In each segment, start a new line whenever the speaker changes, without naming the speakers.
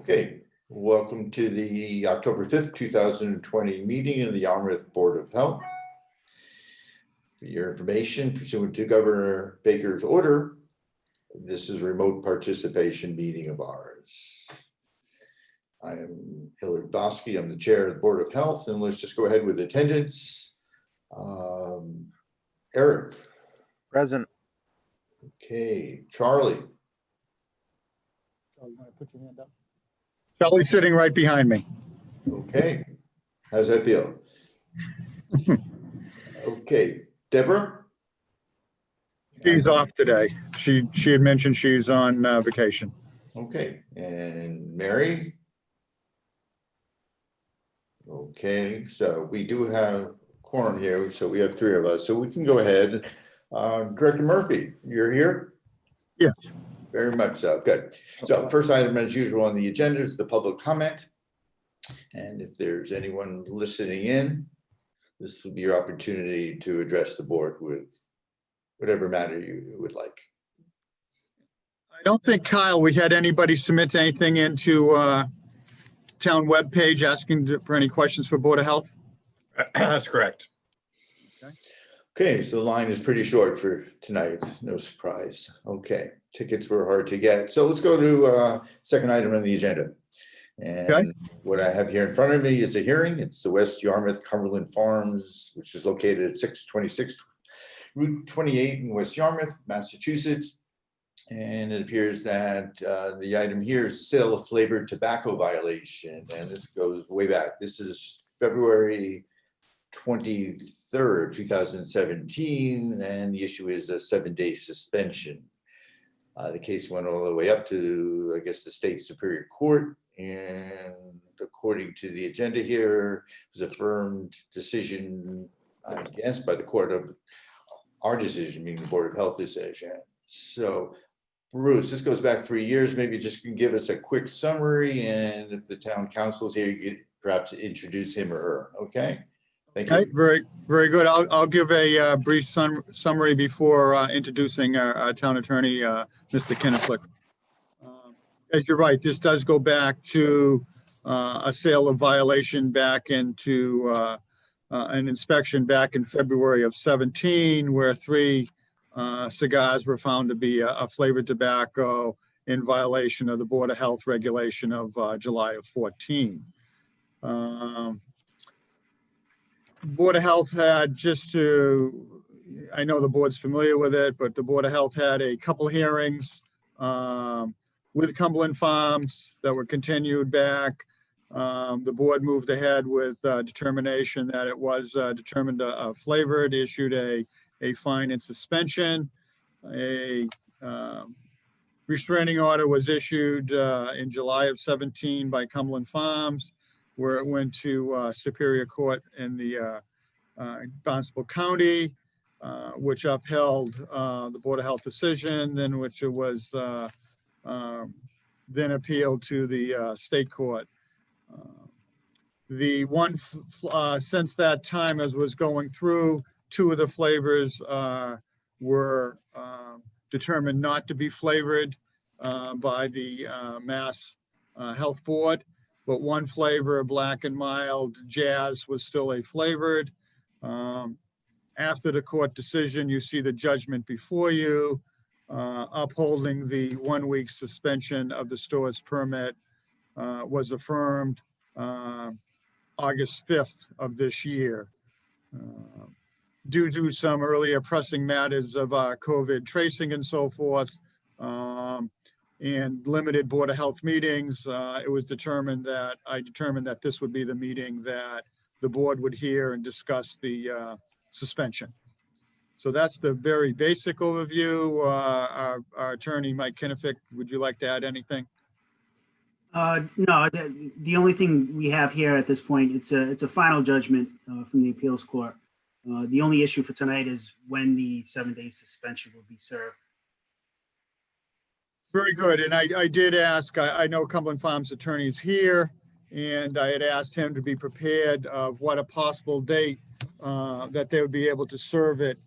Okay, welcome to the October 5th, 2020 meeting of the Yarmouth Board of Health. For your information, pursuant to Governor Baker's order, this is a remote participation meeting of ours. I am Hillary Bosky. I'm the chair of the Board of Health, and let's just go ahead with attendance. Eric.
Present.
Okay, Charlie.
Oh, you want to put your hand up? Charlie's sitting right behind me.
Okay, how's that feel? Okay, Deborah?
She's off today. She had mentioned she's on vacation.
Okay, and Mary? Okay, so we do have quorum here, so we have three of us, so we can go ahead. Director Murphy, you're here?
Yes.
Very much so, good. So first item as usual on the agenda is the public comment. And if there's anyone listening in, this will be your opportunity to address the board with whatever matter you would like.
I don't think, Kyle, we had anybody submit anything into town webpage asking for any questions for Board of Health.
That's correct.
Okay, so the line is pretty short for tonight, no surprise. Okay, tickets were hard to get. So let's go to second item on the agenda. And
okay,
what I have here in front of me is a hearing. It's the West Yarmouth Cumberland Farms, which is located at 626 Route 28 in West Yarmouth, Massachusetts. And it appears that the item here is sale of flavored tobacco violation. And this goes way back. This is February 23rd, 2017, and the issue is a 7-day suspension. The case went all the way up to, I guess, the state superior court, and according to the agenda here, it was affirmed decision, I guess, by the court of our decision, meaning the Board of Health decision. So, Bruce, this goes back 3 years. Maybe just can give us a quick summary, and if the town council is here, you could perhaps introduce him or her. Okay. Thank you.
okay, very good. I'll give a brief summary before introducing our town attorney, Mr. Kinneflick. As you're right, this does go back to a sale of violation back into an inspection back in February of 17, where 3 cigars were found to be a flavored tobacco in violation of the Board of Health regulation of July of 14. Board of Health had, I know the board's familiar with it, but the Board of Health had a couple hearings with Cumberland Farms that were continued back. The board moved ahead with determination that it was determined flavored, issued a fine and suspension. A restraining order was issued in July of 17 by Cumberland Farms, where it went to Superior Court in the Barnstable County, which upheld the Board of Health decision, then which it was then appealed to the state court. The one since that time, as was going through, 2 of the flavors were determined not to be flavored by the Mass Health Board. But 1 flavor, black and mild jazz, was still a flavored. After the court decision, you see the judgment before you, upholding the 1-week suspension of the store's permit was affirmed August 5th of this year. Due to some earlier pressing matters of COVID tracing and so forth, and limited Board of Health meetings, it was determined that this would be the meeting that the board would hear and discuss the suspension. So that's the very basic overview. Our attorney, Mike Kinneflick, would you like to add anything?
No, the only thing we have here at this point, it's a final judgment from the appeals court. The only issue for tonight is when the 7-day suspension will be served.
Very good. And I did ask, I know Cumberland Farms attorney is here, and I had asked him to be prepared of what a possible date that they would be able to serve it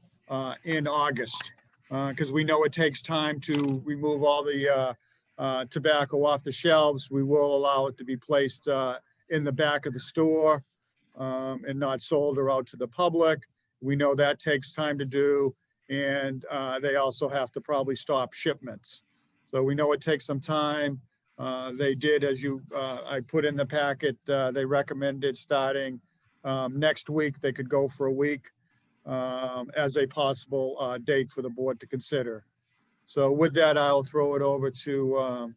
in August. Because we know it takes time to remove all the tobacco off the shelves, we will allow it to be placed in the back of the store and not sold or out to the public. We know that takes time to do, and they also have to probably stop shipments. So we know it takes some time. They did, as I put in the packet, they recommended starting next week. They could go for a week as a possible date for the board to consider. So with that, I'll throw it over to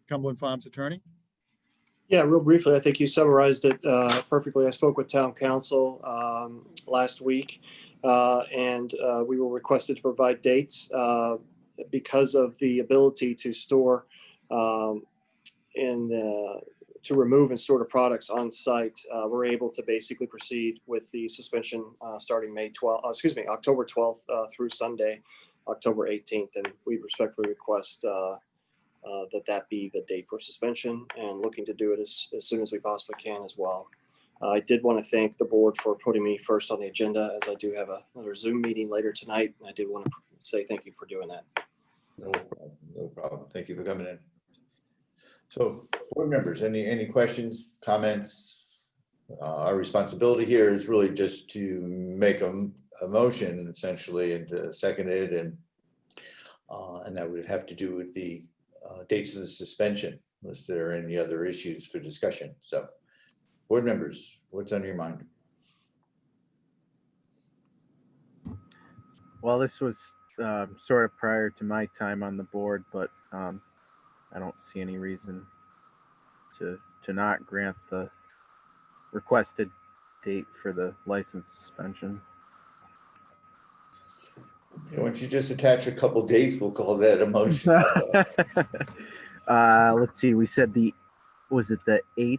Cumberland Farms attorney.
Yeah, real briefly, I think you summarized it perfectly. I spoke with town council last week, and we were requested to provide dates because of the ability to store to remove and store the products on site. We're able to basically proceed with the suspension starting October 12th through Sunday, October 18th, and we respectfully request that be the date for suspension, and looking to do it as soon as we possibly can as well. I did want to thank the board for putting me first on the agenda, as I do have another Zoom meeting later tonight. And I did want to say thank you for doing that.
No problem. No problem. Thank you for coming in. So, board members, any questions, comments? Our responsibility here is really just to make a motion essentially and to second it, and that would have to do with the dates of the suspension, unless there are any other issues for discussion. So, board members, what's on your mind?
Well, this was sort of prior to my time on the board, but I don't see any reason to not grant the requested date for the license suspension.
Okay, why don't you just attach a couple dates? We'll call that a motion.
Let's see. We said was it the 8th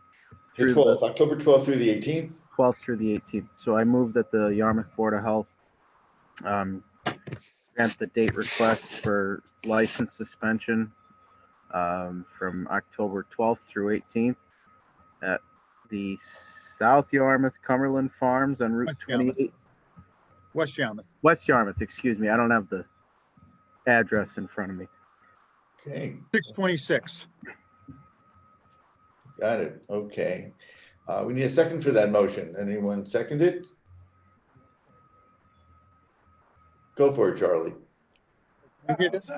The
through
12th, October 12th through the 18th.
12th through the 18th. So I move that the Yarmouth Board of Health grant the date request for license suspension from October 12th through 18th at the South Yarmouth Cumberland Farms on Route 28.
West Yarmouth.
West Yarmouth, excuse me. I don't have the address in front of me.
Okay,
626.
got it. Okay. We need a second for that motion. Anyone second it? Go for it, Charlie.
You hear this?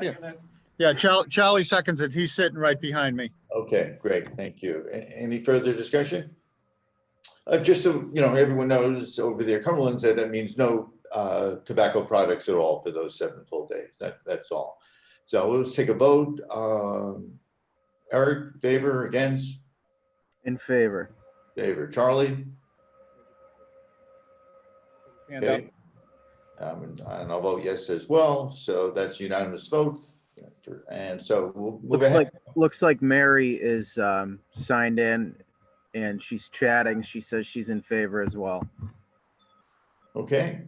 Yeah, Charlie seconds it. He's sitting right behind me.
Okay, great. Thank you. Any further discussion? Just so everyone knows over there, Cumberland's, that means no tobacco products at all for those 7 full days. That's all. So let's take a vote. Eric, favor, against?
In favor.
Favor. Charlie?
And
Okay. And I'll vote yes as well. So that's unanimous votes. And so we'll move ahead.
Looks like Mary is signed in and she's chatting. She says she's in favor as well.
Okay.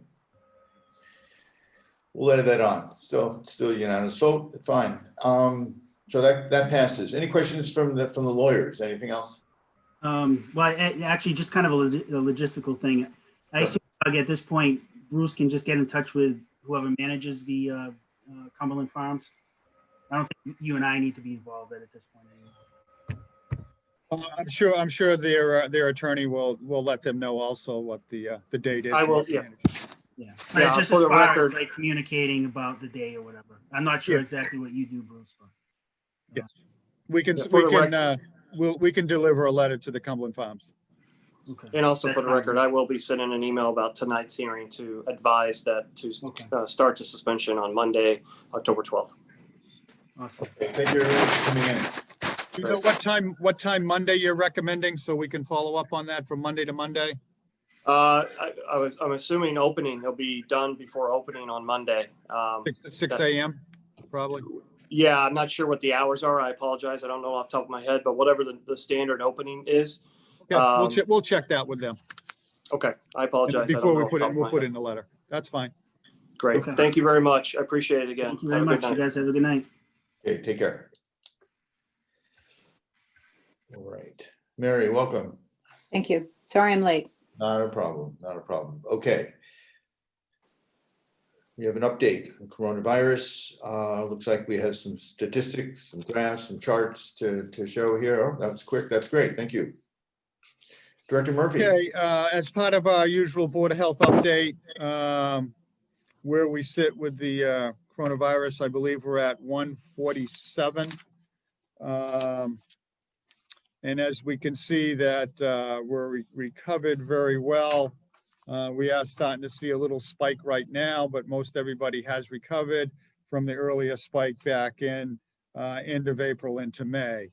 We'll add that on. Still unanimous vote. Fine. So that passes. Any questions from the lawyers? Anything else?
Well, actually, just kind of a logistical thing. I assume at this point, Bruce can just get in touch with whoever manages the Cumberland Farms. I don't think you and I need to be involved at this point anymore.
I'm sure their attorney will let them know also what the date is.
I will, yeah.
Yeah, but
Yeah,
just
for
as
the
far as
record-
like communicating about the day or whatever. I'm not sure
Yeah.
exactly what you do, Bruce, but.
Yes, we can,
Yeah, for the
we can deliver a letter to the Cumberland Farms.
Okay.
And also for
That's
the
fine.
record, I will be sending an email about tonight's hearing to advise that to start the suspension on Monday, October 12th.
Awesome.
Thank you everyone for coming in.
Do you know what time Monday you're recommending, so we can follow up on that from Monday to Monday?
I'm assuming opening, they'll be done before opening on Monday.
6 a.m. probably.
Yeah, I'm not sure what the hours are. I apologize. I don't know off the top of my head, but whatever the standard opening is.
Okay, we'll check that with them.
Okay, I apologize. I don't
Before
know
we
off
put
the top
in,
of
we'll
my
put
head.
in the letter. That's fine.
Great.
Okay.
Thank you very much. I appreciate it again.
Thank you very
Have a
much.
good
You
night.
guys have a good night.
Okay, take care. All right. Mary, welcome.
Thank you. Sorry I'm late.
Not a problem. Not a problem. Okay. we have an update on coronavirus. Looks like we have some statistics, some graphs, some charts to show here. Oh, that was quick. That's great. Thank you. Director Murphy.
Okay, as part of our usual Board of Health update, where we sit with the coronavirus, I believe we're at 147. And as we can see that we're recovered very well. We are starting to see a little spike right now, but most everybody has recovered from the earlier spike back in end of April into May.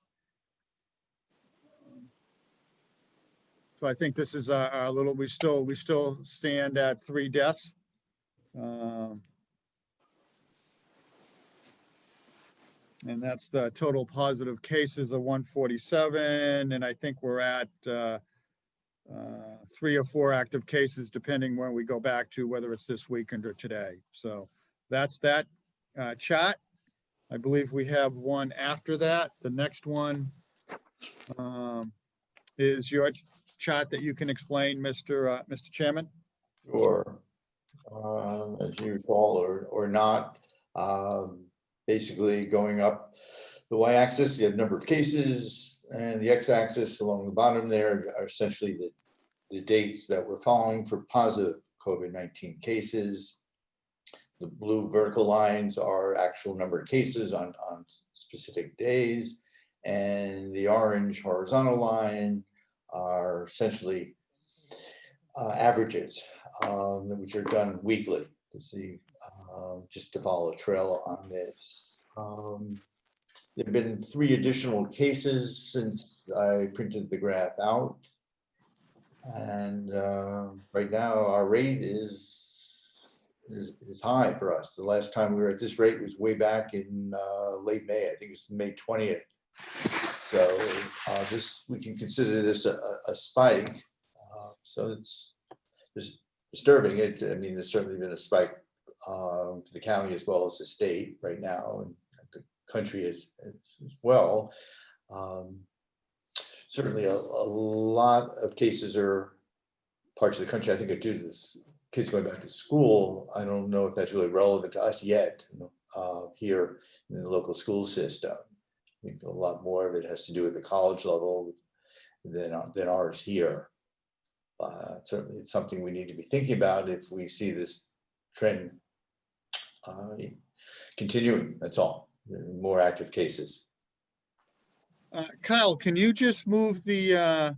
So I think this is our little, we still stand at 3 deaths. And that's the total positive cases of 147. And I think we're at 3 or 4 active cases, depending when we go back to, whether it's this weekend or today. So that's that chart. I believe we have one after that. The next one is your chart that you can explain, Mr. Chairman.
Sure. As you recall or not, basically going up the y-axis, you have number of cases, and the x-axis along the bottom there are essentially the dates that we're following for positive COVID-19 cases. The blue vertical lines are actual number of cases on specific days, and the orange horizontal line are essentially averages, which are done weekly to see, just to follow a trail on this. There have been 3 additional cases since I printed the graph out. And right now our rate is high for us. The last time we were at this rate was way back in late May. I think it was May 20th. So we can consider this a spike. So it's disturbing. I mean, there's certainly been a spike for the county as well as the state right now, and the country as well. Certainly a lot of cases are parts of the country, I think, are due to this kids going back to school. I don't know if that's really relevant to us yet here in the local school system. I think a lot more of it has to do with the college level than ours here. Certainly it's something we need to be thinking about if we see this trend continuing, that's all. More active cases.
Kyle, can you just move the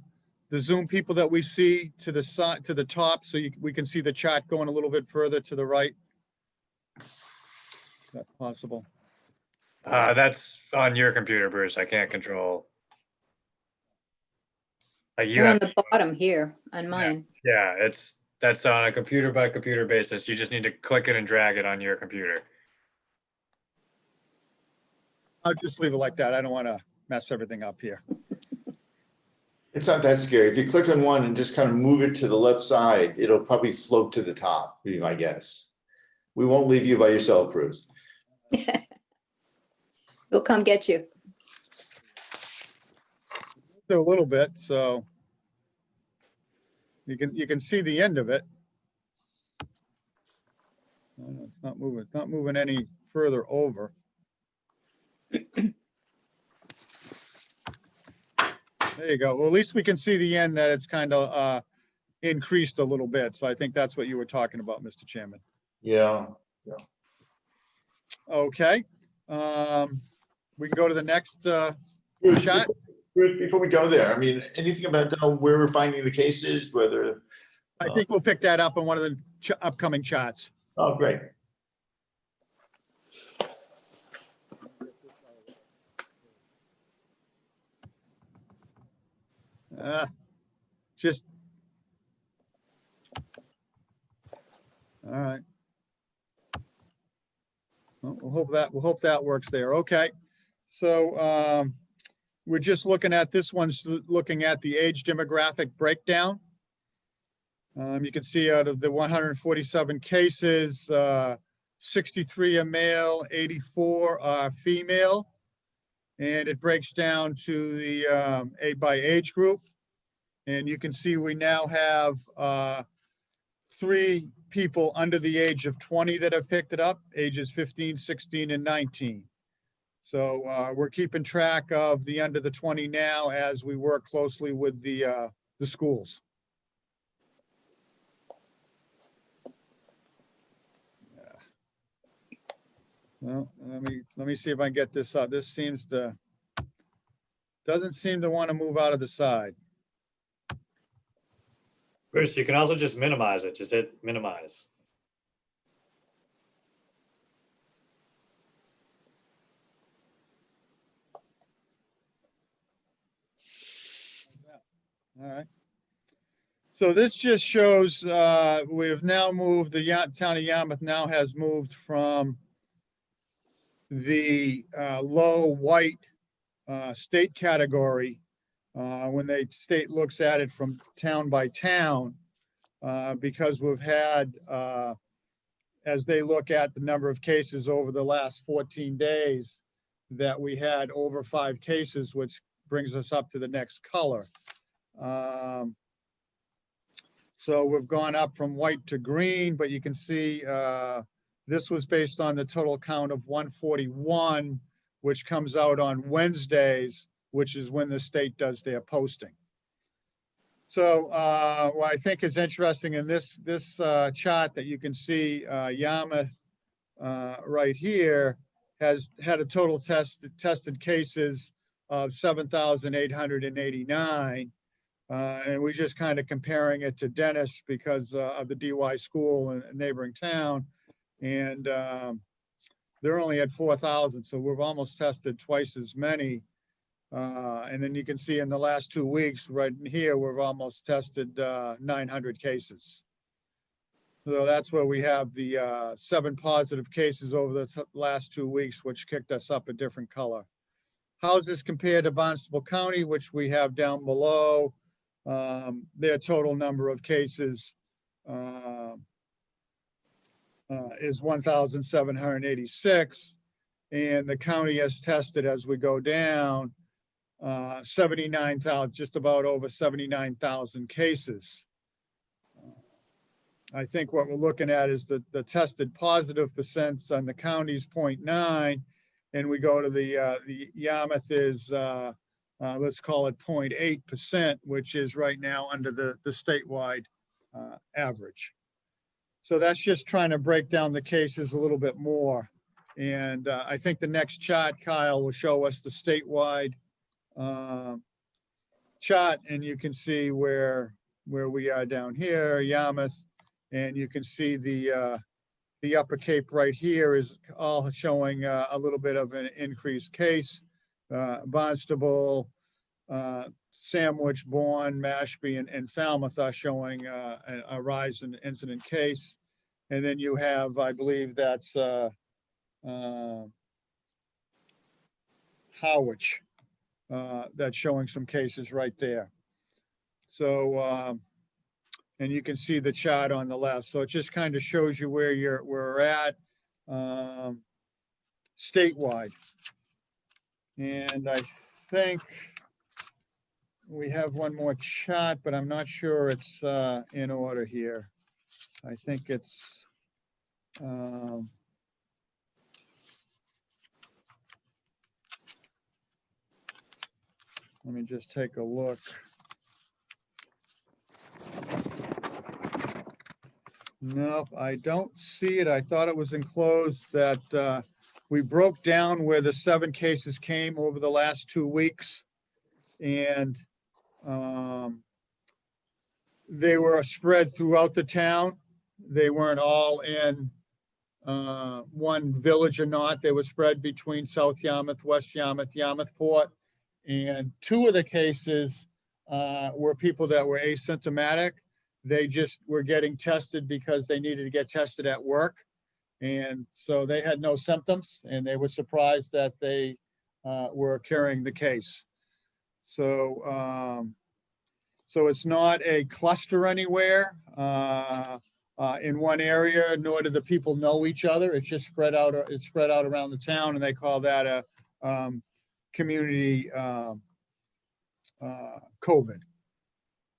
Zoom people that we see to the side, to the top, so we can see the chat going a little bit further to the right? Is that possible?
That's on your computer, Bruce. I can't control. Like you
They're on
have,
the bottom here on mine.
yeah, that's on a computer by computer basis. You just need to click it and drag it on your computer.
I'll just leave it like that. I don't want to mess everything up here.
It's not that scary. If you click on one and just kind of move it to the left side, it'll probably float to the top, would be my guess. We won't leave you by yourself, Bruce.
We'll come get you.
A little bit, so you can see the end of it. No, it's not moving. It's not moving any further over. There you go. Well, at least we can see the end, that it's kind of increased a little bit. So I think that's what you were talking about, Mr. Chairman.
Yeah.
Okay. We can go to the next chat.
Bruce, before we go there, I mean, anything about where we're finding the cases, whether?
I think we'll pick that up on one of the upcoming chats.
Oh, great.
Just. All right. Well, we'll hope that works there. Okay. So we're just looking at this one's looking at the age demographic breakdown. You can see out of the 147 cases, 63 are male, 84 are female. And it breaks down to the by age group. And you can see we now have 3 people under the age of 20 that have picked it up, ages 15, 16, and 19. So we're keeping track of the under the 20 now as we work closely with the schools. Well, let me see if I can get this up. This doesn't seem to want to move out of the side.
Bruce, you can also just minimize it. Just hit minimize.
All right. So this just shows we've now moved, the town of Yarmouth now has moved from the low white state category when the state looks at it from town by town, because we've had, as they look at the number of cases over the last 14 days, that we had over 5 cases, which brings us up to the next color. So we've gone up from white to green, but you can see this was based on the total count of 141, which comes out on Wednesdays, which is when the state does their posting. So what I think is interesting in this chart that you can see, Yarmouth right here has had a total tested cases of 7,889. And we're just kind of comparing it to Dennis because of the DY school and neighboring town. And they're only at 4,000. So we've almost tested twice as many. And then you can see in the last 2 weeks right in here, we've almost tested 900 cases. So that's where we have the 7 positive cases over the last 2 weeks, which kicked us up a different color. How's this compared to Barnstable County, which we have down below? Their total number of cases is 1,786. And the county has tested, as we go down, 79,000, just about over 79,000 cases. I think what we're looking at is the tested positive percents on the county's 0.9, and we go to the Yarmouth is, let's call it 0.8%, which is right now under the statewide average. So that's just trying to break down the cases a little bit more. And I think the next chart, Kyle, will show us the statewide chart, and you can see where we are down here, Yarmouth, and you can see the Upper Cape right here is all showing a little bit of an increased case. Barnstable, Sandwich, Bourne, Mashpee, and Falmouth are showing a rise in incident case. And then you have, I believe that's Harwich, that's showing some cases right there. So, and you can see the chart on the left. So it just kind of shows you where we're at statewide. And I think we have one more chart, but I'm not sure it's in order here. I think it's, let me just take a look. Nope, I don't see it. I thought it was enclosed that we broke down where the 7 cases came over the last 2 weeks. And they were spread throughout the town. They weren't all in one village or not. They were spread between South Yarmouth, West Yarmouth, Yarmouthport. And 2 of the cases were people that were asymptomatic. They just were getting tested because they needed to get tested at work. And so they had no symptoms, and they were surprised that they were carrying the case. So, so it's not a cluster anywhere in one area, nor do the people know each other. It's just spread out. It's spread out around the town, and they call that a community COVID.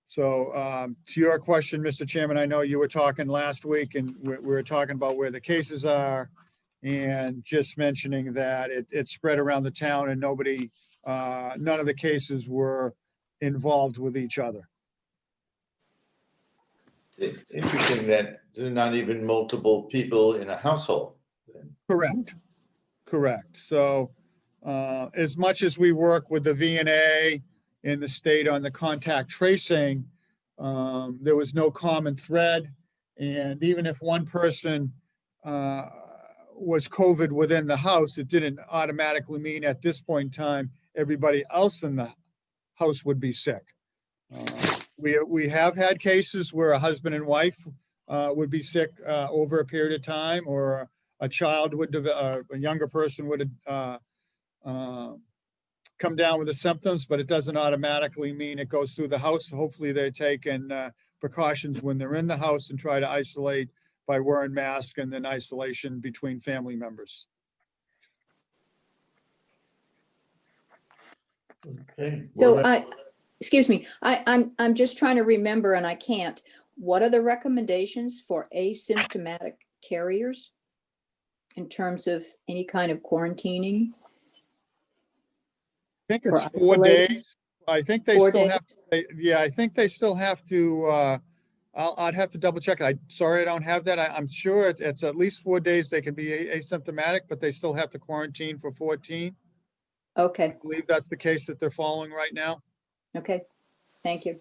So to your question, Mr. Chairman, I know you were talking last week and we were talking about where the cases are and just mentioning that it spread around the town and nobody, none of the cases were involved with each other.
Interesting that there are not even multiple people in a household.
Correct. Correct. So as much as we work with the VNA in the state on the contact tracing, there was no common thread. And even if one person was COVID within the house, it didn't automatically mean at this point in time, everybody else in the house would be sick. We have had cases where a husband and wife would be sick over a period of time, or a child would, a younger person would come down with the symptoms, but it doesn't automatically mean it goes through the house. Hopefully they're taking precautions when they're in the house and try to isolate by wearing masks and then isolation between family members.
Okay.
So excuse me, I'm just trying to remember and I can't. What are the recommendations for asymptomatic carriers in terms of any kind of quarantining?
I think
For
it's 4
isolating?
days. I think they
4
still
days?
have, yeah, I think they still have to, I'd have to double check. Sorry, I don't have that. I'm sure it's at least 4 days. They can be asymptomatic, but they still have to quarantine for 14. I
Okay,
believe that's the case that they're following right now.
okay, thank you.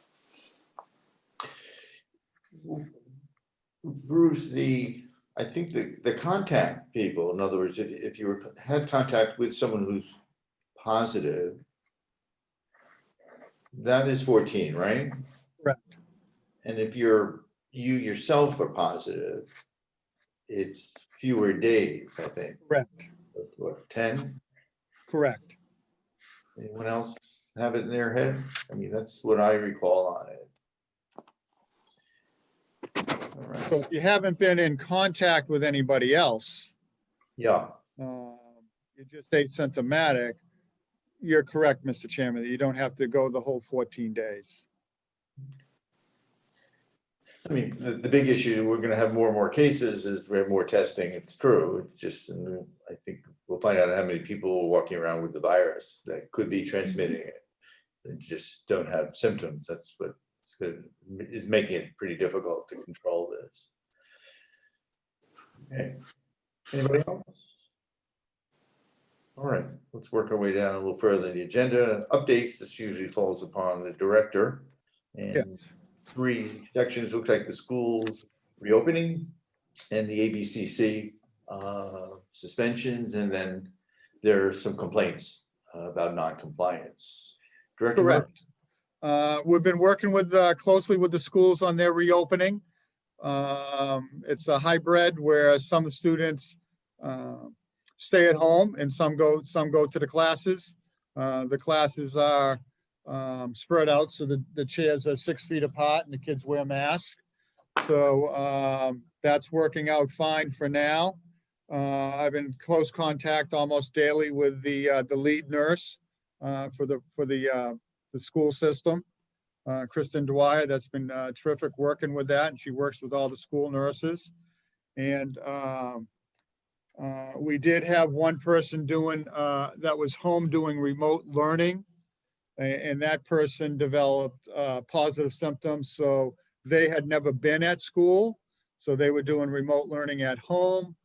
Bruce, I think the contact people, in other words, if you had contact with someone who's positive, that is 14, right?
Correct.
And if you yourself are positive, it's fewer days, I think.
Correct.
What, 10?
Correct.
Anyone else have it in their head? I mean, that's what I recall on it. All right.
So if you haven't been in contact with anybody else,
Yeah,
you're just asymptomatic, you're correct, Mr. Chairman, that you don't have to go the whole 14 days.
I mean, the big issue, we're gonna have more and more cases as we have more testing. It's true. It's just, I think we'll find out how many people are walking around with the virus that could be transmitting it. They just don't have symptoms. That's what is making it pretty difficult to control this. Okay. Anybody else? All right, let's work our way down a little further in the agenda. Updates, this usually falls upon the director. And
Yes.
3 sections look like the schools reopening and the ABCC suspensions, and then there are some complaints about non-compliance. Director Murphy?
Correct. We've been working with closely with the schools on their reopening. It's a hybrid where some students stay at home and some go to the classes. The classes are spread out so the chairs are 6 feet apart and the kids wear masks. So that's working out fine for now. I've been in close contact almost daily with the lead nurse for the school system, Kristen Dwyer. That's been terrific working with that, and she works with all the school nurses. And we did have one person doing that was home doing remote learning, and that person developed positive symptoms. So they had never been at school, so they were doing remote learning at home.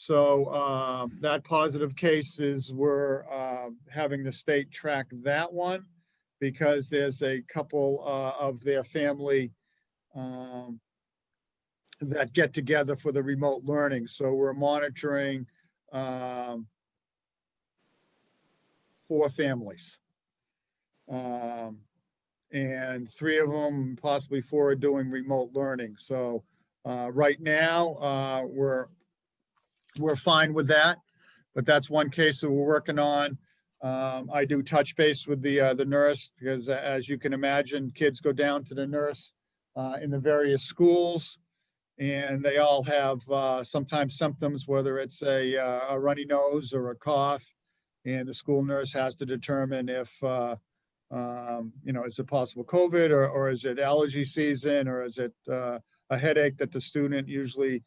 So that positive cases were having the state track that one, because there's a couple of their family that get together for the remote learning. So we're monitoring 4 families. And 3 of them, possibly 4, are doing remote learning. So right now we're fine with that, but that's one case that we're working on. I do touch base with the nurse, because as you can imagine, kids go down to the nurse in the various schools, and they all have sometimes symptoms, whether it's a runny nose or a cough, and the school nurse has to determine if Is it possible COVID or is it allergy season or is it a headache that the student usually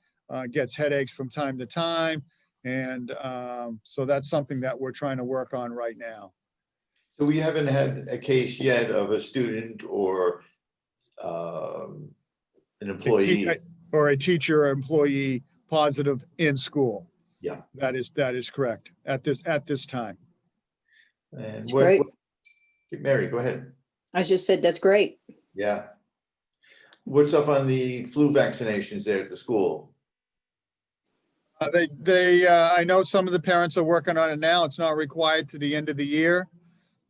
gets headaches from time to time? And so that's something that we're trying to work on right now.
So we haven't had a case yet of a student or an employee.
Or a teacher or employee positive in school.
Yeah.
That is correct at this time.
And
That's great.
Mary, go ahead.
I just said, that's great.
Yeah. What's up on the flu vaccinations there at the school?
I know some of the parents are working on it now. It's not required to the end of the year.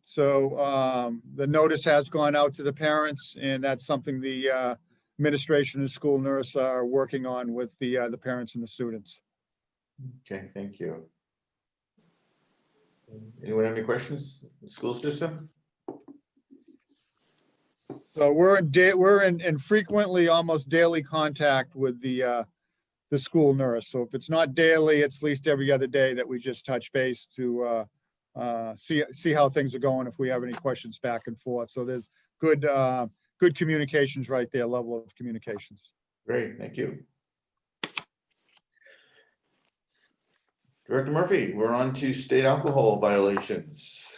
So the notice has gone out to the parents, and that's something the administration and school nurse are working on with the parents and the students.
Okay, thank you. Anyone have any questions? The school system?
So we're in frequently, almost daily contact with the school nurse. So if it's not daily, it's at least every other day that we just touch base to see how things are going, if we have any questions back and forth. So there's good communications right there, level of communications.
Great, thank you. Director Murphy, we're on to state alcohol violations.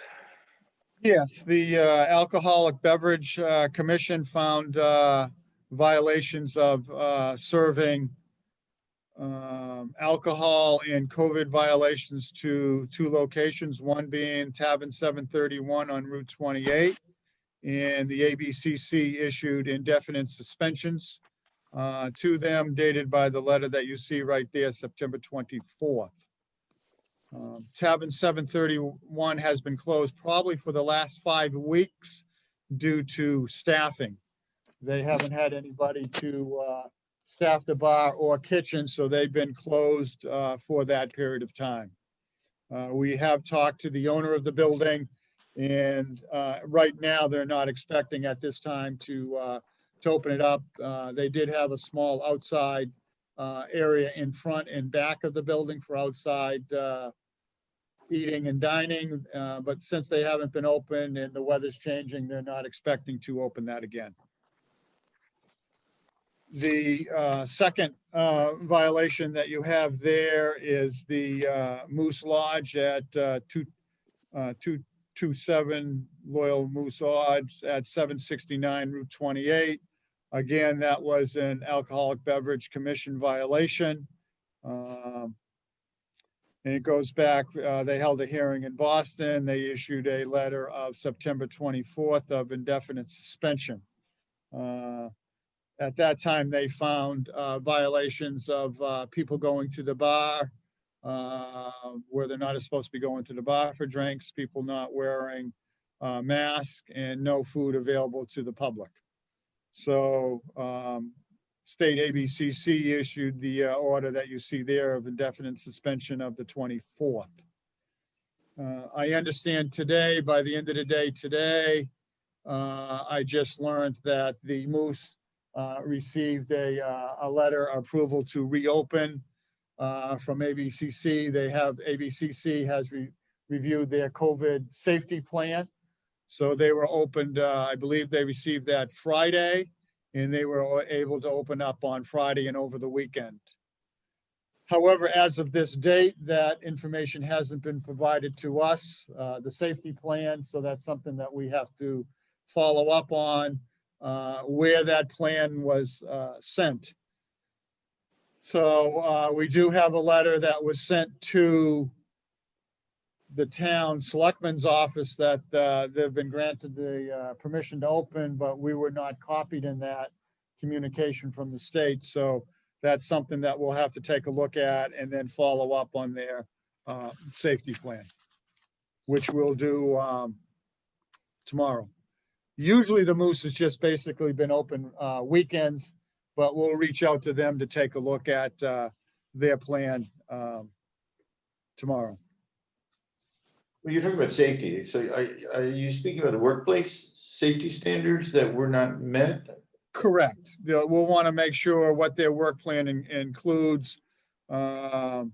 Yes, the Alcoholic Beverage Commission found violations of serving alcohol and COVID violations to two locations, one being Tavern 731 on Route 28. And the ABCC issued indefinite suspensions to them, dated by the letter that you see right there, September 24th. Tavern 731 has been closed probably for the last 5 weeks due to staffing. They haven't had anybody to staff the bar or kitchen, so they've been closed for that period of time. We have talked to the owner of the building, and right now they're not expecting at this time to open it up. They did have a small outside area in front and back of the building for outside eating and dining, but since they haven't been open and the weather's changing, they're not expecting to open that again. The second violation that you have there is the Moose Lodge at 227 Loyal Moose Lodge at 769 Route 28. Again, that was an Alcoholic Beverage Commission violation. And it goes back, they held a hearing in Boston. They issued a letter of September 24th of indefinite suspension. At that time, they found violations of people going to the bar where they're not supposed to be going to the bar for drinks, people not wearing masks, and no food available to the public. So state ABCC issued the order that you see there of indefinite suspension of the 24th. I understand today, by the end of the day today, I just learned that the Moose received a letter approval to reopen from ABCC. ABCC has reviewed their COVID safety plan. So they were opened, I believe they received that Friday, and they were able to open up on Friday and over the weekend. However, as of this date, that information hasn't been provided to us, the safety plan. So that's something that we have to follow up on, where that plan was sent. So we do have a letter that was sent to the town selectman's office that they've been granted the permission to open, but we were not copied in that communication from the state. So that's something that we'll have to take a look at and then follow up on their safety plan, which we'll do tomorrow. Usually the Moose has just basically been open weekends, but we'll reach out to them to take a look at their plan tomorrow.
Well, you're talking about safety. So are you speaking about the workplace safety standards that were not met?
Correct. We'll want to make sure what their work plan includes. And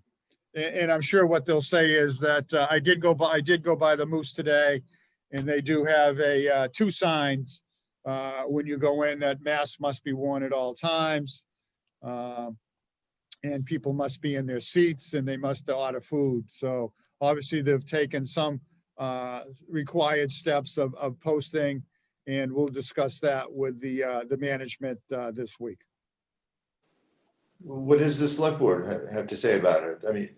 I'm sure what they'll say is that I did go by the Moose today, And they do have two signs when you go in that masks must be worn at all times. And people must be in their seats and they must order food. So obviously they've taken some required steps of posting, and we'll discuss that with the management this week.
What does the select board have to say about it? I mean,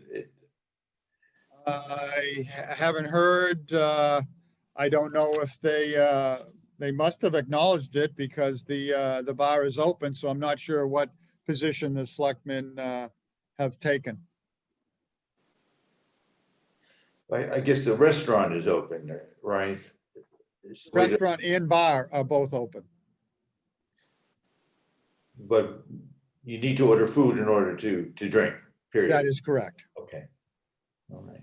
I haven't heard, I don't know if they must have acknowledged it because the bar is open, so I'm not sure what position the selectmen have taken.
I guess the restaurant is open, right?
Restaurant and bar are both open.
But you need to order food in order to drink, period.
That is correct.
Okay. All right.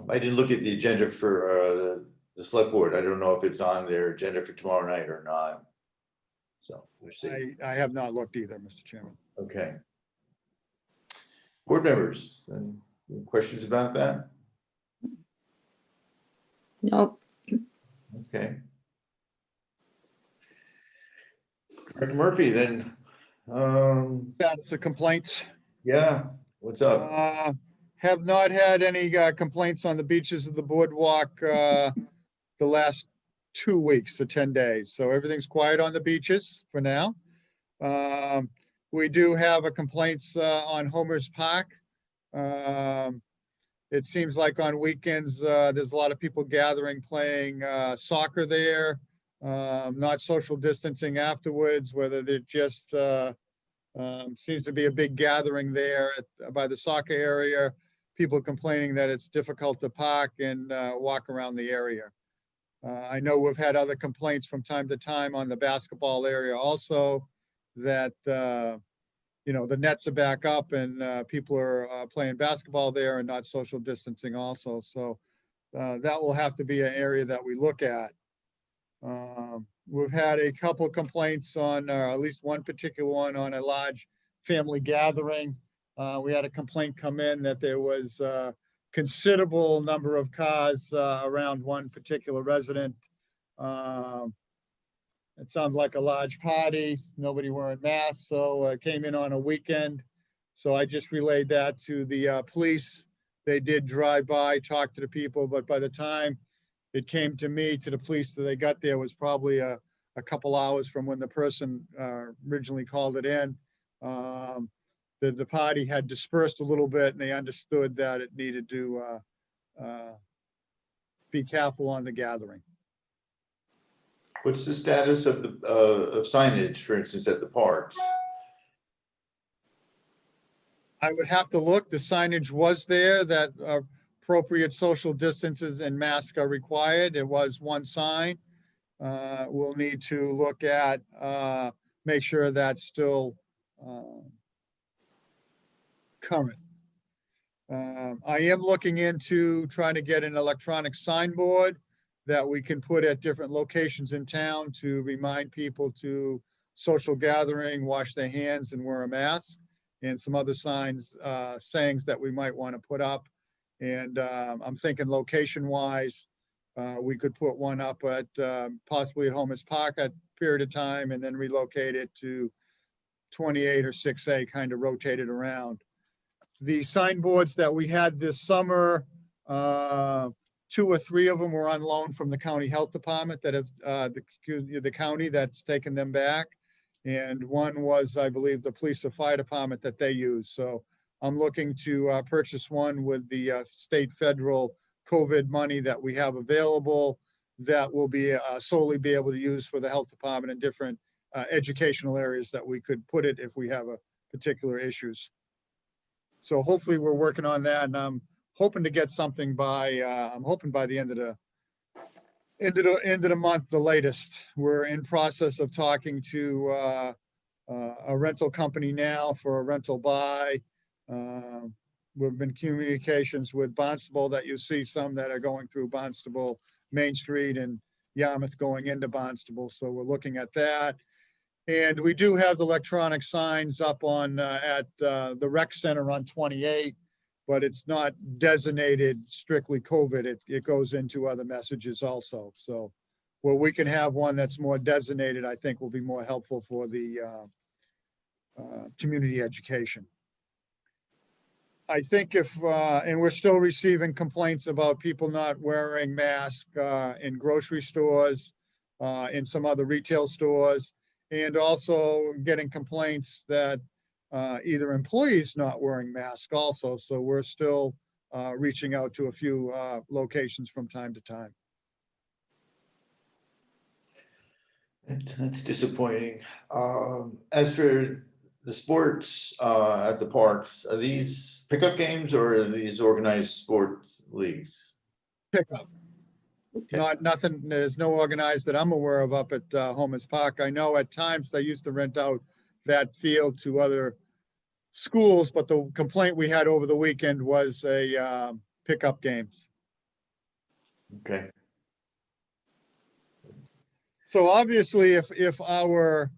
I didn't look at the agenda for the select board. I don't know if it's on their agenda for tomorrow night or not. So we'll see.
I have not looked either, Mr. Chairman.
Okay. Board members, any questions about that?
Nope.
Okay. Director Murphy, then,
Status of complaints.
yeah, what's up?
Have not had any complaints on the beaches of the boardwalk the last 2 weeks or 10 days. So everything's quiet on the beaches for now. We do have a complaints on Homer's Park. It seems like on weekends, there's a lot of people gathering, playing soccer there. Not social distancing afterwards, whether they're just, seems to be a big gathering there by the soccer area. People complaining that it's difficult to park and walk around the area. I know we've had other complaints from time to time on the basketball area also, that, you know, the nets are back up and people are playing basketball there and not social distancing also. So that will have to be an area that we look at. We've had a couple complaints on, at least one particular one on a large family gathering. We had a complaint come in that there was a considerable number of cars around one particular resident. It sounded like a large party, nobody wearing masks, so it came in on a weekend. So I just relayed that to the police. They did drive by, talk to the people, but by the time it came to me, to the police, that they got there was probably a couple hours from when the person originally called it in. The party had dispersed a little bit and they understood that it needed to be careful on the gathering.
What's the status of the of signage, for instance, at the parks?
I would have to look. The signage was there that appropriate social distances and masks are required. It was one sign. We'll need to look at, make sure that's still current. I am looking into trying to get an electronic signboard that we can put at different locations in town to remind people to social gathering, wash their hands and wear a mask, and some other signs, sayings that we might want to put up. And I'm thinking location wise, we could put one up at possibly at Homer's Park at a period of time and then relocate it to 28 or 6A, kind of rotate it around. The signboards that we had this summer, 2 or 3 of them were on loan from the county health department that have, the county that's taken them back. And one was, I believe, the police or fire department that they use. So I'm looking to purchase one with the state federal COVID money that we have available that will be solely be able to use for the health department and different educational areas that we could put it if we have a particular issues. So hopefully we're working on that, and I'm hoping to get something by, I'm hoping by the end of the month, the latest. We're in process of talking to a rental company now for a rental buy. We've been communications with Barnstable, that you see some that are going through Barnstable Main Street and Yarmouth going into Barnstable. So we're looking at that. And we do have the electronic signs up on at the rec center on 28, but it's not designated strictly COVID. It goes into other messages also. So where we can have one that's more designated, I think will be more helpful for the community education. I think and we're still receiving complaints about people not wearing masks in grocery stores, in some other retail stores, and also getting complaints that either employees not wearing masks also. So we're still reaching out to a few locations from time to time.
That's disappointing. As for the sports at the parks, are these pickup games or are these organized sports leagues?
Pickup.
Okay.
Nothing, there's no organized that I'm aware of up at Homer's Park. I know at times they used to rent out that field to other schools, but the complaint we had over the weekend was a pickup games.
Okay.
So obviously, if our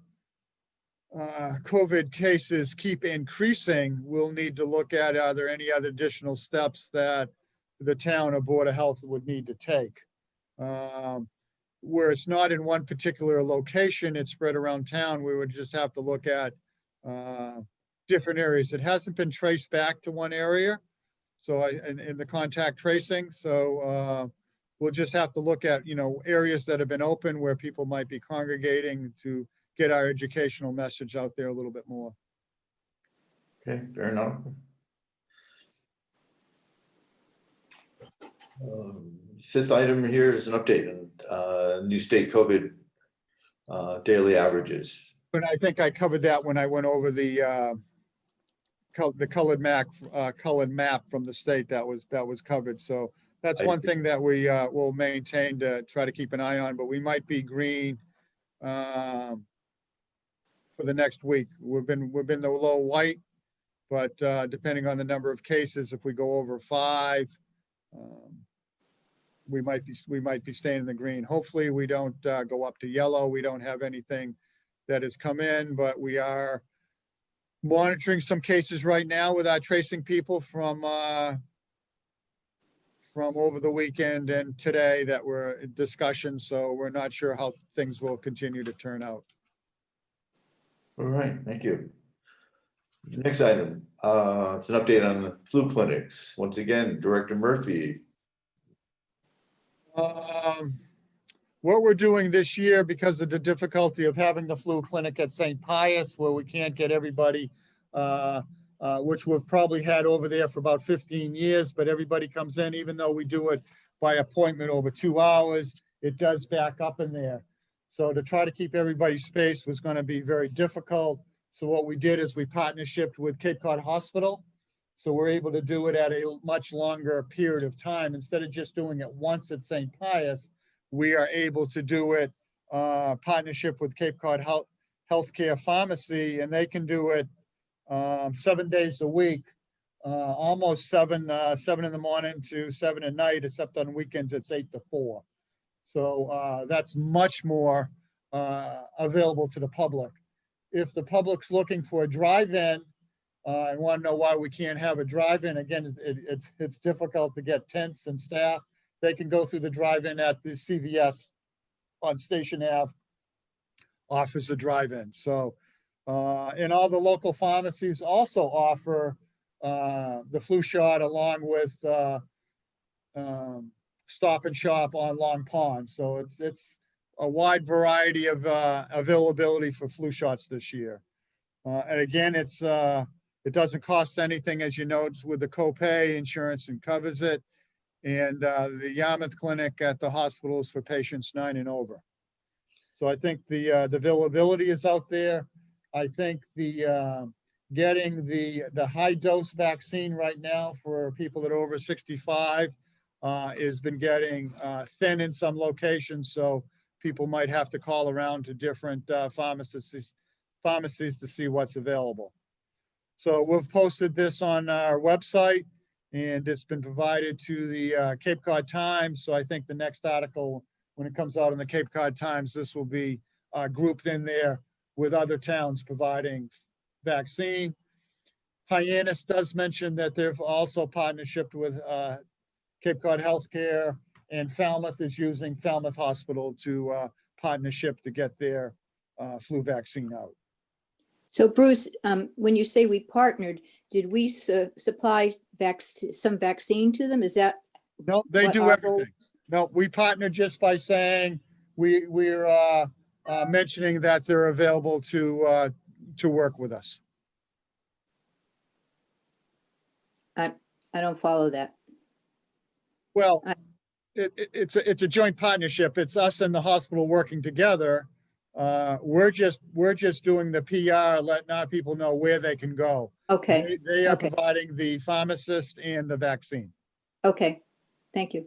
COVID cases keep increasing, we'll need to look at, are there any other additional steps that the town or Board of Health would need to take? Where it's not in one particular location, it's spread around town, we would just have to look at different areas. It hasn't been traced back to one area. So in the contact tracing, so we'll just have to look at, areas that have been open where people might be congregating to get our educational message out there a little bit more.
Okay, fair enough. Fifth item here is an update on new state COVID daily averages.
But I think I covered that when I went over the colored map from the state that was covered. So that's one thing that we will maintain to try to keep an eye on, but we might be green for the next week. We've been the low white, but depending on the number of cases, if we go over 5, we might be staying in the green. Hopefully we don't go up to yellow. We don't have anything that has come in, but we are monitoring some cases right now with our tracing people from over the weekend and today that were in discussion. So we're not sure how things will continue to turn out.
All right, thank you. The next item, it's an update on the flu clinics. Once again, Director Murphy.
What we're doing this year, because of the difficulty of having the flu clinic at St. Pius, where we can't get everybody, which we've probably had over there for about 15 years, but everybody comes in, even though we do it by appointment over 2 hours, it does back up in there. So to try to keep everybody's space was going to be very difficult. So what we did is we partnershiped with Cape Cod Hospital. So we're able to do it at a much longer period of time. Instead of just doing it once at St. Pius, we are able to do it partnership with Cape Cod Healthcare Pharmacy, and they can do it 7 days a week, almost 7 in the morning to 7 at night, except on weekends it's 8 to 4. So that's much more available to the public. If the public's looking for a drive-in and want to know why we can't have a drive-in, again, it's difficult to get tents and staff. They can go through the drive-in at the CVS on Station Ave, offers a drive-in. So, and all the local pharmacies also offer the flu shot along with Stop and Shop on Long Pond. So it's a wide variety of availability for flu shots this year. And again, it doesn't cost anything, as you know, it's with the copay, insurance and covers it. And the Yarmouth clinic at the hospital is for patients 9 and over. So I think the availability is out there. I think getting the high dose vaccine right now for people that are over 65 has been getting thin in some locations. So people might have to call around to different pharmacies to see what's available. So we've posted this on our website, and it's been provided to the Cape Cod Times. So I think the next article, when it comes out in the Cape Cod Times, this will be grouped in there with other towns providing vaccine. Hyannis does mention that they've also partnership with Cape Cod Healthcare, and Falmouth is using Falmouth Hospital to partnership to get their flu vaccine out.
So Bruce, when you say we partnered, did we supply some vaccine to them? Is that?
No, they
what
do
our
everything.
role is?
No, we partner just by saying we're mentioning that they're available to work with us.
I don't follow that.
Well,
I-
it's a joint partnership. It's us and the hospital working together. We're just doing the PR, letting our people know where they can go.
Okay,
They are
okay.
providing the pharmacist and the vaccine.
okay. Thank you.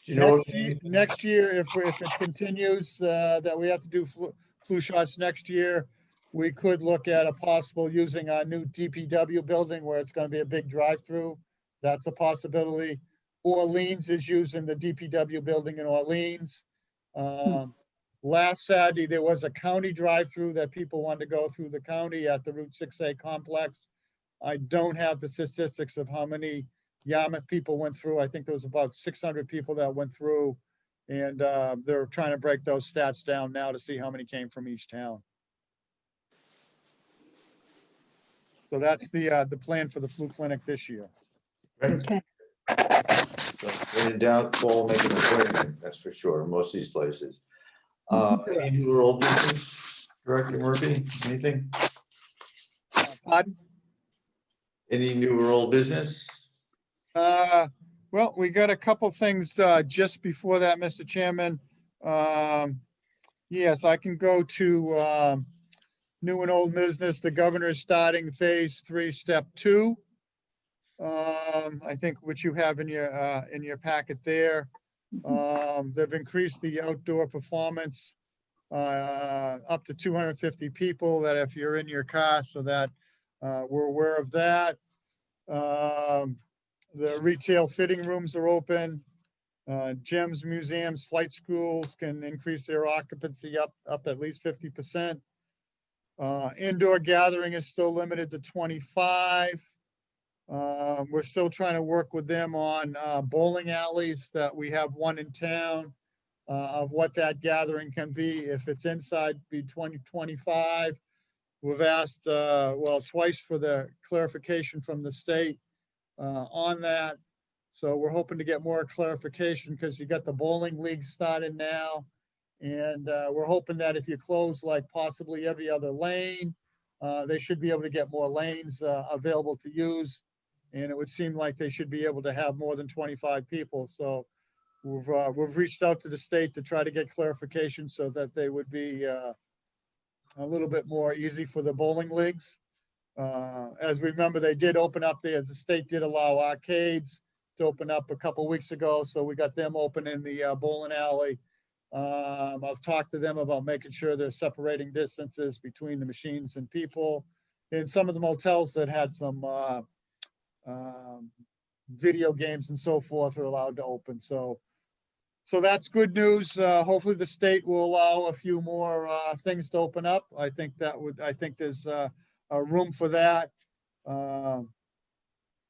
You know,
Next year, if it continues, that we have to do flu shots next year, we could look at a possible using our new DPW building where it's gonna be a big drive-through. That's a possibility. Orleans is using the DPW building in Orleans. Last Saturday, there was a county drive-through that people wanted to go through the county at the Route 6A complex. I don't have the statistics of how many Yarmouth people went through. I think there was about 600 people that went through. And they're trying to break those stats down now to see how many came from each town. So that's the plan for the flu clinic this year.
Okay.
When in doubt, call, make an appointment, that's for sure, most of these places. Any new or old business, Director Murphy, anything?
Pardon?
Any new or old business?
Well, we got a couple things just before that, Mr. Chairman. Yes, I can go to new and old business. The governor is starting phase 3, step 2. I think what you have in your packet there. They've increased the outdoor performance up to 250 people, that if you're in your car, so that we're aware of that. The retail fitting rooms are open. Gyms, museums, flight schools can increase their occupancy up at least 50%. Indoor gathering is still limited to 25. We're still trying to work with them on bowling alleys, that we have one in town, of what that gathering can be. If it's inside, be 20-25. We've asked, well, twice for the clarification from the state on that. So we're hoping to get more clarification, because you got the bowling league started now. And we're hoping that if you close like possibly every other lane, they should be able to get more lanes available to use. And it would seem like they should be able to have more than 25 people. So we've reached out to the state to try to get clarification so that they would be a little bit more easy for the bowling leagues. As we remember, they did open up the state did allow arcades to open up a couple weeks ago. So we got them open in the bowling alley. I've talked to them about making sure they're separating distances between the machines and people. And some of the motels that had some video games and so forth are allowed to open. So that's good news. Hopefully the state will allow a few more things to open up. I think there's a room for that. Of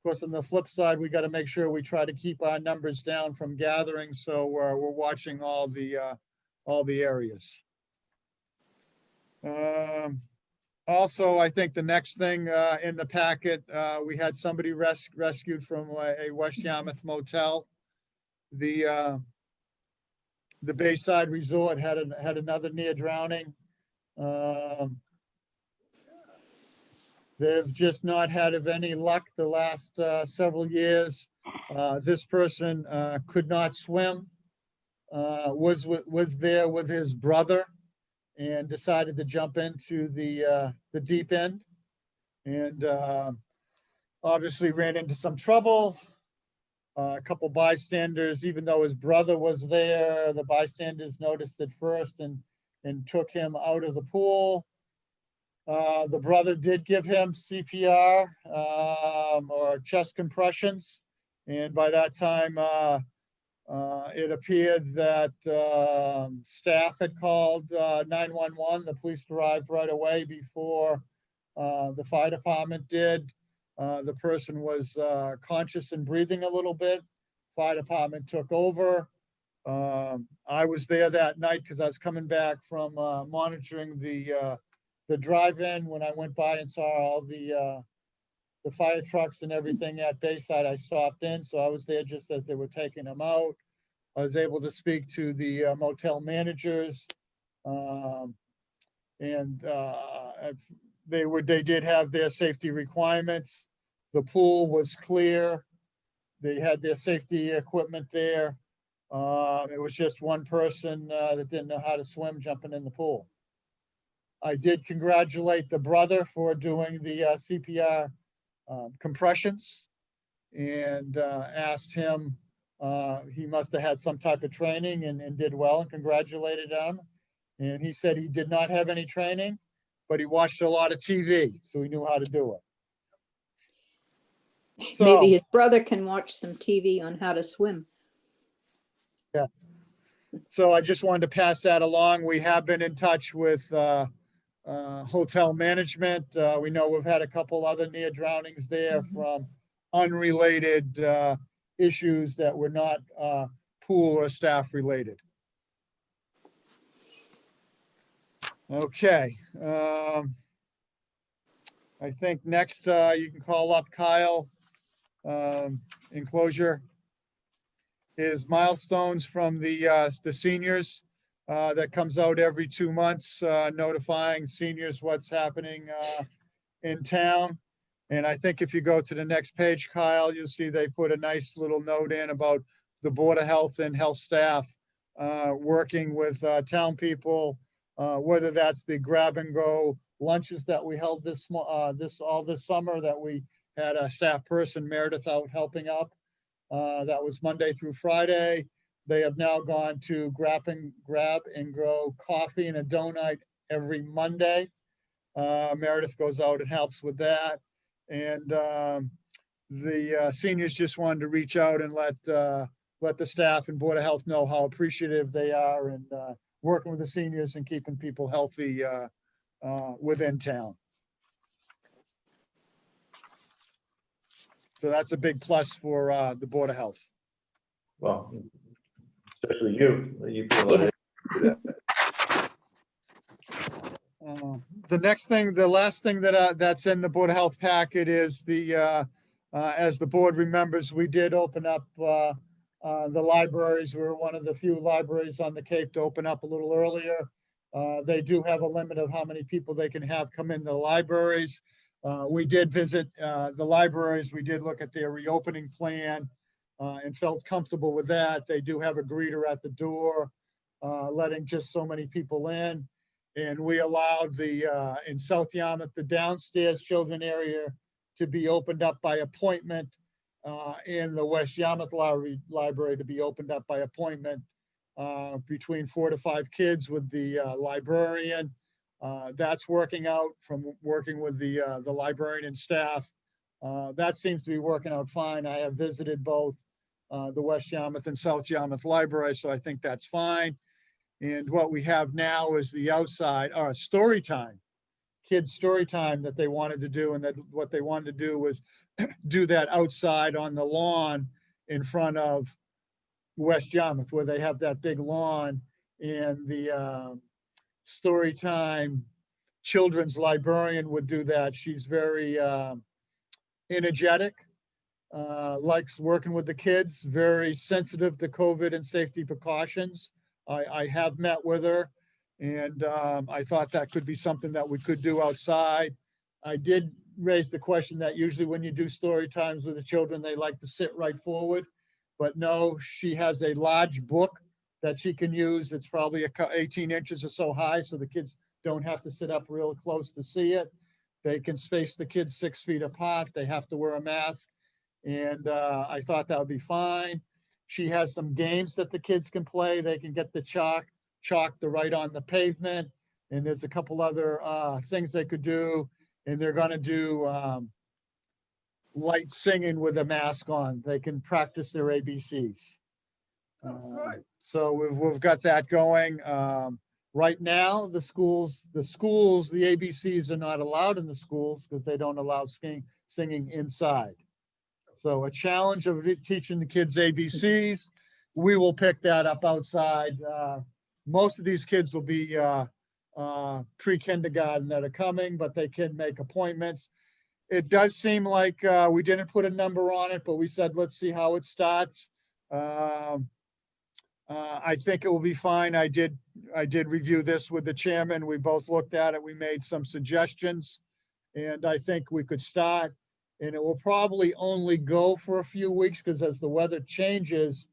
course, on the flip side, we got to make sure we try to keep our numbers down from gathering. So we're watching all the areas. Also, I think the next thing in the packet, we had somebody rescued from a West Yarmouth motel. The Bayside Resort had another near drowning. They've just not had of any luck the last several years. This person could not swim, was there with his brother, and decided to jump into the deep end, and obviously ran into some trouble. A couple bystanders, even though his brother was there, the bystanders noticed it first and took him out of the pool. The brother did give him CPR or chest compressions. And by that time, it appeared that staff had called 911. The police arrived right away before The fire department did. The person was conscious and breathing a little bit. Fire department took over. I was there that night because I was coming back from monitoring the drive-in. When I went by and saw all the fire trucks and everything at Bayside, I stopped in. So I was there just as they were taking them out. I was able to speak to the motel managers. And they did have their safety requirements. The pool was clear. They had their safety equipment there. It was just one person that didn't know how to swim jumping in the pool. I did congratulate the brother for doing the CPR compressions and asked him, he must have had some type of training and did well, and congratulated him. And he said he did not have any training, but he watched a lot of TV, so he knew how to do it. So,
Maybe his brother can watch some TV on how to swim.
so I just wanted to pass that along. We have been in touch with hotel management. We know we've had a couple other near drownings there from unrelated issues that were not pool or staff related. Okay. I think next you can call up Kyle. Enclosure is milestones from the seniors that comes out every 2 months, notifying seniors what's happening in town. And I think if you go to the next page, Kyle, you'll see they put a nice little note in about the Board of Health and health staff working with town people, whether that's the grab and go lunches that we held this summer, that we had a staff person, Meredith, out helping up. That was Monday through Friday. They have now gone to grab and go coffee and a donut every Monday. Meredith goes out and helps with that. And the seniors just wanted to reach out and let the staff and Board of Health know how appreciative they are and working with the seniors and keeping people healthy within town. So that's a big plus for the Board of Health.
Well, especially you. You put a lot of effort into that.
The last thing that's in the Board of Health packet is as the board remembers, we did open up the libraries. We're one of the few libraries on the Cape to open up a little earlier. They do have a limit of how many people they can have come in the libraries. We did visit the libraries. We did look at their reopening plan and felt comfortable with that. They do have a greeter at the door, letting just so many people in. And we allowed in South Yarmouth, the downstairs children area to be opened up by appointment, in the West Yarmouth Library to be opened up by appointment, between 4 to 5 kids with the librarian. That's working out from working with the librarian and staff. That seems to be working out fine. I have visited both the West Yarmouth and South Yarmouth Library, so I think that's fine. And what we have now is the outside, story time, kids' story time that they wanted to do. And what they wanted to do was do that outside on the lawn in front of West Yarmouth, where they have that big lawn. And the story time children's librarian would do that. She's very energetic, likes working with the kids, very sensitive to COVID and safety precautions. I have met with her, and I thought that could be something that we could do outside. I did raise the question that usually when you do story times with the children, they like to sit right forward. But no, she has a large book that she can use. It's probably 18 inches or so high, so the kids don't have to sit up real close to see it. They can space the kids 6 feet apart. They have to wear a mask. And I thought that would be fine. She has some games that the kids can play. They can get the chalk to write on the pavement. And there's a couple other things they could do. And they're going to do light singing with a mask on. They can practice their ABCs. So we've got that going. Right now, the ABCs are not allowed in the schools because they don't allow singing inside. So a challenge of teaching the kids ABCs, we will pick that up outside. Most of these kids will be pre-kindergarten that are coming, but they can make appointments. It does seem like we didn't put a number on it, but we said, let's see how it starts. I think it will be fine. I did review this with the chairman. We both looked at it. We made some suggestions. And I think we could start, and it will probably only go for a few weeks because as the weather changes,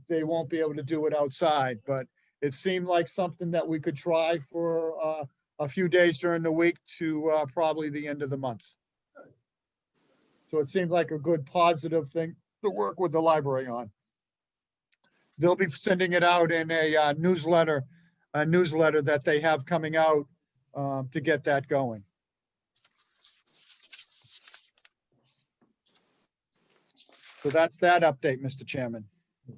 they won't be able to do it outside. But it seemed like something that we could try for a few days during the week to probably the end of the month. So it seemed like a good positive thing to work with the library on. They'll be sending it out in a newsletter that they have coming out to get that going. So that's that update, Mr. Chairman.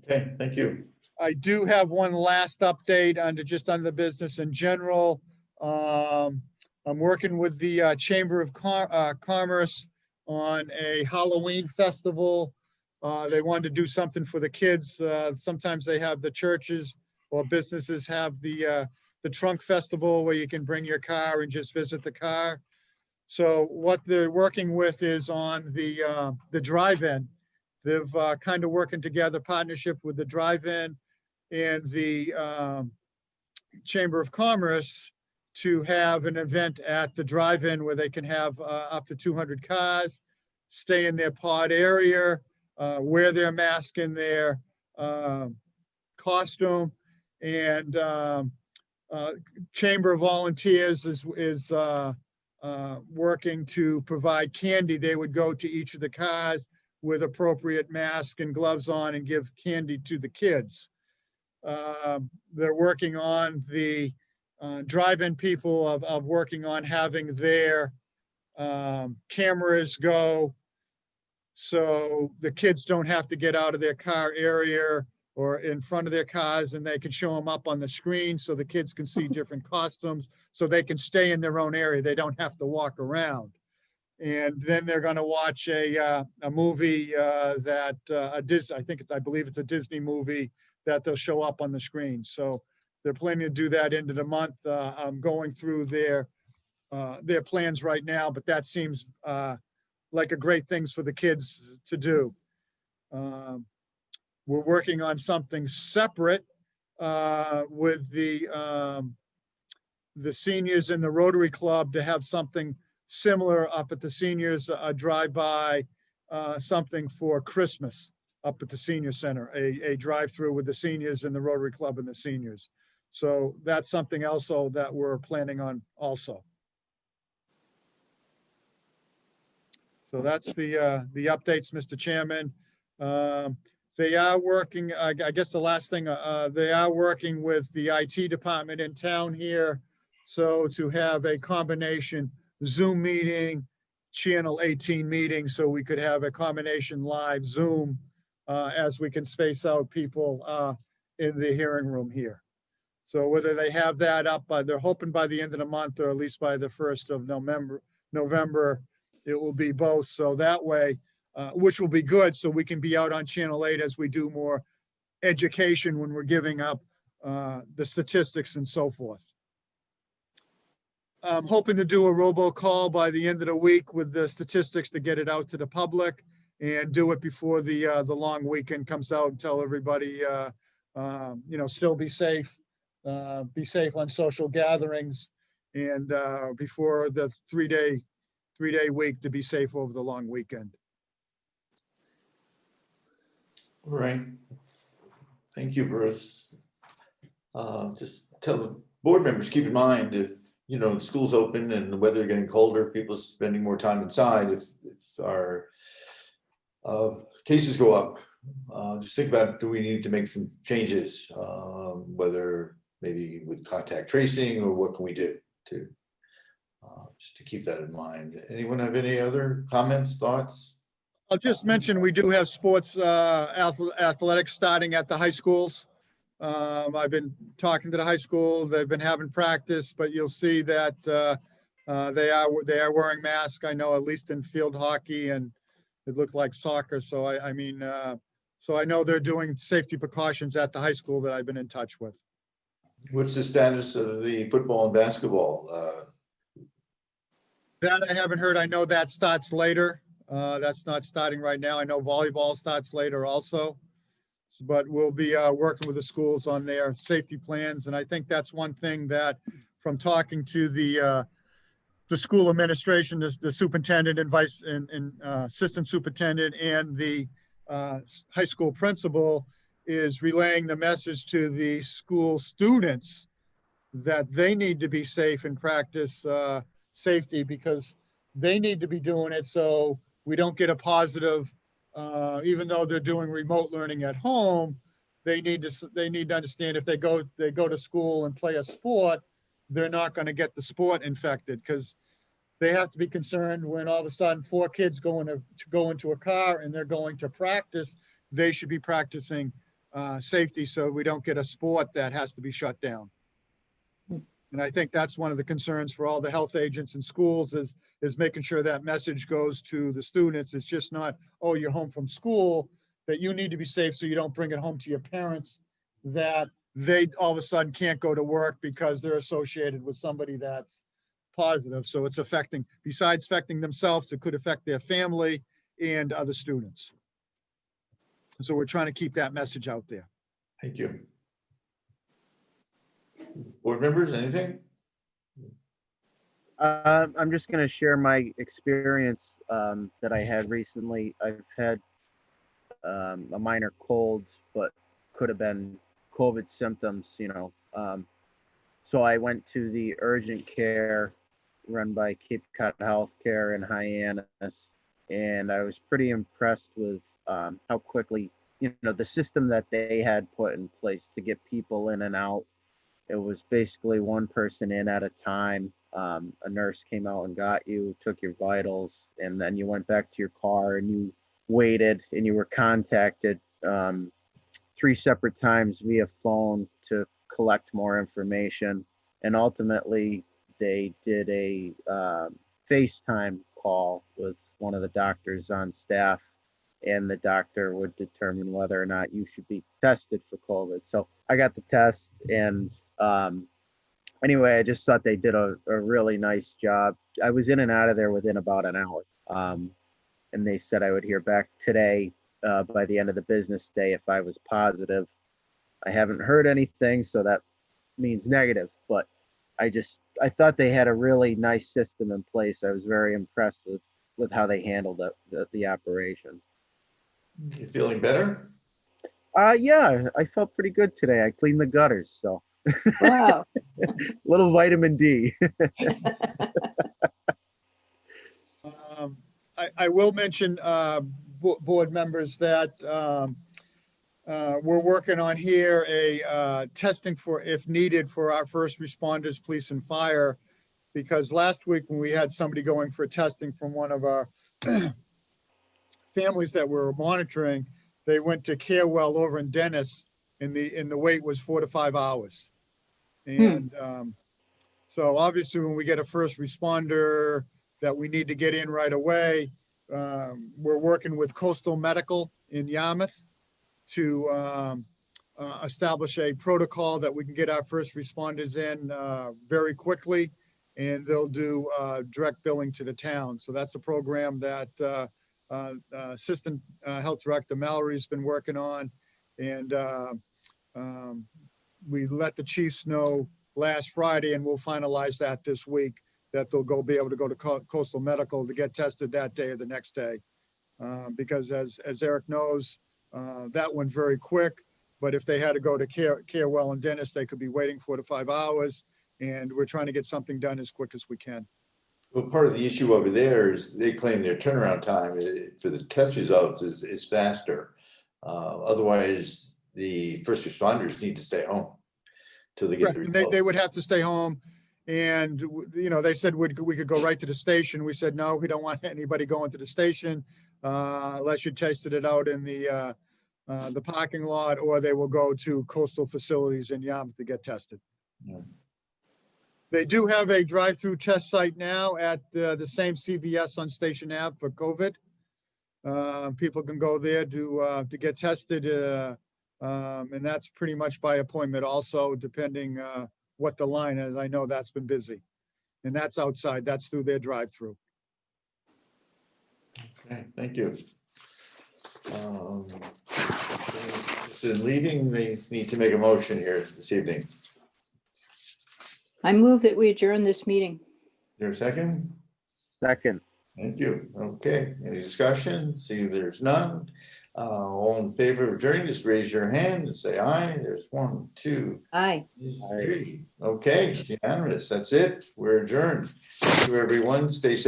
Okay, thank you.
I do have one last update under the business in general. I'm working with the Chamber of Commerce on a Halloween festival. They wanted to do something for the kids. Sometimes they have the churches or businesses have the trunk festival where you can bring your car and just visit the car. So what they're working with is on the drive-in. They've kind of working together partnership with the drive-in and the Chamber of Commerce to have an event at the drive-in where they can have up to 200 cars, stay in their pod area, wear their mask in their costume, and Chamber of Volunteers is working to provide candy. They would go to each of the cars with appropriate masks and gloves on and give candy to the kids. They're working on the drive-in people of working on having their cameras go so the kids don't have to get out of their car area or in front of their cars, and they can show them up on the screen so the kids can see different costumes so they can stay in their own area. They don't have to walk around. And then they're going to watch a movie that I believe it's a Disney movie that they'll show up on the screen. So they're planning to do that into the month. I'm going through their plans right now, but that seems like a great things for the kids to do. We're working on something separate with the seniors in the Rotary Club to have something similar up at the seniors, drive-by, something for Christmas up at the senior center, a drive-through with the seniors and the Rotary Club and the seniors. So that's something also that we're planning on also. So that's the updates, Mr. Chairman. They are working, I guess the last thing, they are working with the IT department in town here. So to have a combination Zoom meeting, channel 18 meeting, so we could have a combination live Zoom as we can space out people in the hearing room here. So whether they have that up, they're hoping by the end of the month or at least by the 1st of November, it will be both. So that way, which will be good, so we can be out on channel 8 as we do more education when we're giving up the statistics and so forth. I'm hoping to do a robocall by the end of the week with the statistics to get it out to the public and do it before the long weekend comes out and tell everybody, still be safe on social gatherings, and before the three-day week to be safe over the long weekend.
All right. Thank you, Bruce. Just tell the board members, keep in mind if, the school's open and the weather getting colder, people spending more time inside. If our cases go up, just think about, do we need to make some changes, whether maybe with contact tracing or what can we do to just to keep that in mind. Anyone have any other comments, thoughts?
I'll just mention, we do have sports athletics starting at the high schools. I've been talking to the high school. They've been having practice, but you'll see that they are wearing masks. I know, at least in field hockey, and it looked like soccer. So I mean, so I know they're doing safety precautions at the high school that I've been in touch with.
What's the status of the football and basketball?
That I haven't heard. I know that starts later. That's not starting right now. I know volleyball starts later also. But we'll be working with the schools on their safety plans. And I think that's one thing that, from talking to the school administration, the superintendent and vice and assistant superintendent and the high school principal, is relaying the message to the school students that they need to be safe and practice safety, because they need to be doing it so we don't get a positive, even though they're doing remote learning at home. They need to understand, if they go to school and play a sport, they're not going to get the sport infected, because they have to be concerned when all of a sudden 4 kids go into a car and they're going to practice. They should be practicing safety so we don't get a sport that has to be shut down. And I think that's one of the concerns for all the health agents in schools is making sure that message goes to the students. It's just not, oh, you're home from school, that you need to be safe so you don't bring it home to your parents, that they all of a sudden can't go to work because they're associated with somebody that's positive. So it's affecting, besides affecting themselves, it could affect their family and other students. So we're trying to keep that message out there.
Thank you. Board members, anything?
I'm just going to share my experience that I had recently. I've had a minor cold, but could have been COVID symptoms, you know. So I went to the urgent care run by Cape Cod Healthcare in Hyannis, and I was pretty impressed with how quickly, you know, the system that they had put in place to get people in and out. It was basically one person in at a time. A nurse came out and got you, took your vitals, and then you went back to your car and you waited, and you were contacted 3 separate times via phone to collect more information. And ultimately, they did a FaceTime call with one of the doctors on staff, and the doctor would determine whether or not you should be tested for COVID. So I got the test, and anyway, I just thought they did a really nice job. I was in and out of there within about an hour. And they said I would hear back today by the end of the business day if I was positive. I haven't heard anything, so that means negative, but I thought they had a really nice system in place. I was very impressed with how they handled the operation.
You feeling better?
Yeah, I felt pretty good today. I cleaned the gutters, so
Wow.
little vitamin D.
I will mention, board members, that we're working on here a testing for, if needed, for our first responders, police and fire, because last week when we had somebody going for testing from one of our families that we're monitoring, they went to Carewell over in Dennis, and the wait was 4 to 5 hours. And so obviously when we get a first responder that we need to get in right away, we're working with Coastal Medical in Yarmouth to establish a protocol that we can get our first responders in very quickly, and they'll do direct billing to the town. So that's the program that Assistant Health Director Mallory's been working on, and we let the chiefs know last Friday, and we'll finalize that this week, that they'll be able to go to Coastal Medical to get tested that day or the next day. Because as Eric knows, that went very quick, but if they had to go to Carewell and Dennis, they could be waiting 4 to 5 hours, and we're trying to get something done as quick as we can.
Well, part of the issue over there is they claim their turnaround time for the test results is faster. Otherwise, the first responders need to stay home till they get the result.
They would have to stay home, and you know, they said we could go right to the station. We said no, we don't want anybody going to the station unless you tested it out in the the parking lot, or they will go to coastal facilities in Yarmouth to get tested.
Yeah.
They do have a drive-through test site now at the same CVS on Station Ave for COVID. People can go there to get tested, and that's pretty much by appointment also, depending what the line is. I know that's been busy. And that's outside, that's through their drive-through.
Okay, thank you. In leaving, they need to make a motion here this evening. Is
I move that we adjourn this meeting.
there a second?
Second.
Thank you. Okay, any discussion? See, there's none. All in favor of adjourning, just raise your hand and say aye. There's 1, 2,
Aye.
3. Okay, it's unanimous. That's it. We're adjourned. Thank you, everyone. Stay safe.